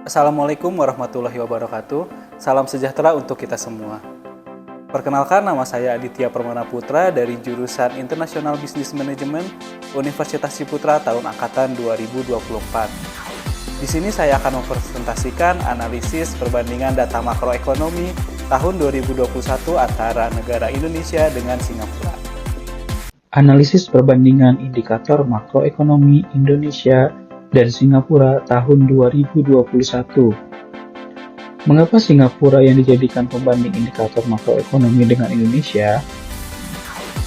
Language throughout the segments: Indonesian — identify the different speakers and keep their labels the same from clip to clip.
Speaker 1: Assalamualaikum warahmatullahi wabarakatuh. Salam sejahtera untuk kita semua. Perkenalkan, nama saya Aditya Permana Putra dari jurusan International Business Management Universitas Ciputra tahun angkatan 2024. Di sini saya akan mempresentasikan analisis perbandingan data makroekonomi tahun 2021 antara negara Indonesia dengan Singapura.
Speaker 2: Analisis perbandingan indikator makroekonomi Indonesia dan Singapura tahun 2021. Mengapa Singapura yang dijadikan pembanding indikator makroekonomi dengan Indonesia?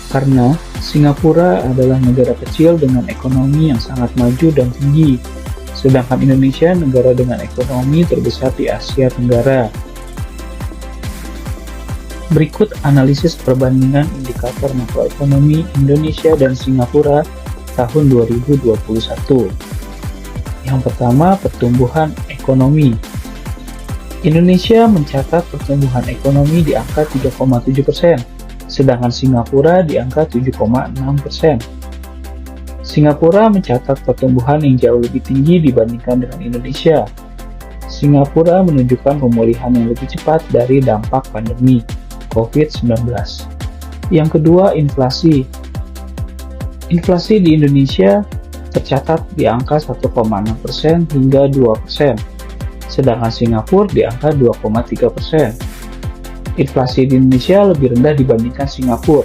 Speaker 2: Karena Singapura adalah negara kecil dengan ekonomi yang sangat maju dan tinggi, sedangkan Indonesia negara dengan ekonomi terbesar di Asia Tenggara. Berikut analisis perbandingan indikator makroekonomi Indonesia dan Singapura tahun 2021. Yang pertama, pertumbuhan ekonomi. Indonesia mencatat pertumbuhan ekonomi di angka 3,7%, sedangkan Singapura di angka 7,6%. Singapura mencatat pertumbuhan yang jauh lebih tinggi dibandingkan dengan Indonesia. Singapura menunjukkan pemulihan yang lebih cepat dari dampak pandemi COVID-19. Yang kedua, inflasi. Inflasi di Indonesia tercatat di angka 1,6% hingga 2%, sedangkan Singapura di angka 2,3%. Inflasi di Indonesia lebih rendah dibandingkan Singapura.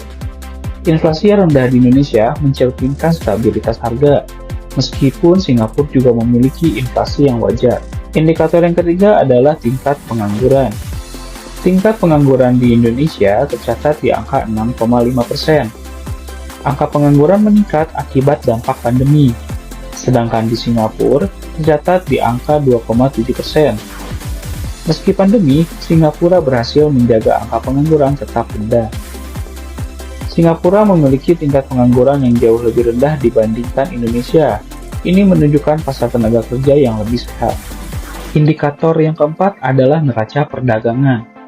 Speaker 2: Inflasi yang rendah di Indonesia mencerminkan stabilitas harga, meskipun Singapura juga memiliki inflasi yang wajar. Indikator yang ketiga adalah tingkat pengangguran. Tingkat pengangguran di Indonesia tercatat di angka 6,5%. Angka pengangguran meningkat akibat dampak pandemi, sedangkan di Singapura tercatat di angka 2,7%. Meski pandemi, Singapura berhasil menjaga angka pengangguran tetap rendah. Singapura memiliki tingkat pengangguran yang jauh lebih rendah dibandingkan Indonesia. Ini menunjukkan pasar tenaga kerja yang lebih sehat. Indikator yang keempat adalah neraca perdagangan.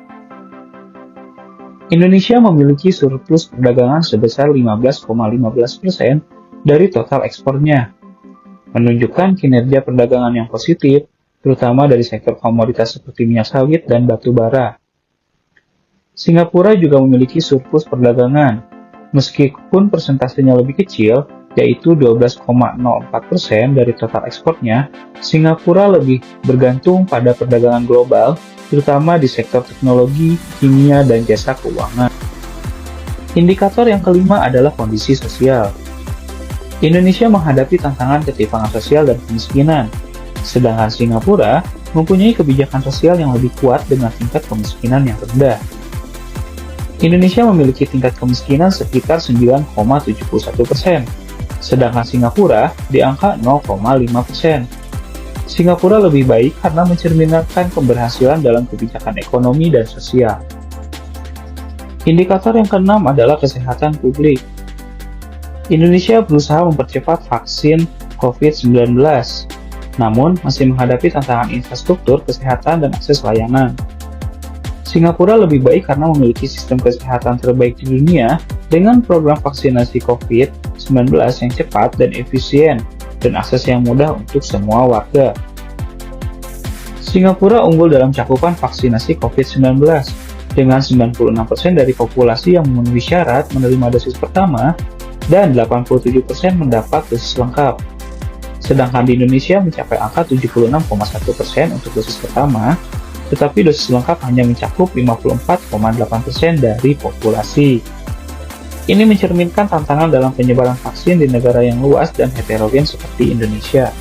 Speaker 2: Indonesia memiliki surplus perdagangan sebesar 15,15% dari total ekspornya, menunjukkan kinerja perdagangan yang positif, terutama dari sektor komoditas seperti minyak sawit dan batu bara. Singapura juga memiliki surplus perdagangan, meskipun persentasenya lebih kecil, yaitu 12,04% dari total ekspornya. Singapura lebih bergantung pada perdagangan global, terutama di sektor teknologi, kimia, dan jasa keuangan. Indikator yang kelima adalah kondisi sosial. Indonesia menghadapi tantangan ketimpangan sosial dan kemiskinan, sedangkan Singapura mempunyai kebijakan sosial yang lebih kuat dengan tingkat kemiskinan yang rendah. Indonesia memiliki tingkat kemiskinan sekitar 9,71%, sedangkan Singapura di angka 0,5%. Singapura lebih baik karena mencerminkan keberhasilan dalam kebijakan ekonomi dan sosial. Indikator yang keenam adalah kesehatan publik. Indonesia berusaha mempercepat vaksin COVID-19, namun masih menghadapi tantangan infrastruktur kesehatan dan akses layanan. Singapura lebih baik karena memiliki sistem kesehatan terbaik di dunia dengan program vaksinasi COVID-19 yang cepat dan efisien, dan akses yang mudah untuk semua warga. Singapura unggul dalam cakupan vaksinasi COVID-19, dengan 96% dari populasi yang memenuhi syarat menerima dosis pertama dan 87% mendapat dosis lengkap. Sedangkan di Indonesia mencapai angka 76,1% untuk dosis pertama, tetapi dosis lengkap hanya mencakup 54,8% dari populasi. Ini mencerminkan tantangan dalam penyebaran vaksin di negara yang luas dan heterogen seperti Indonesia.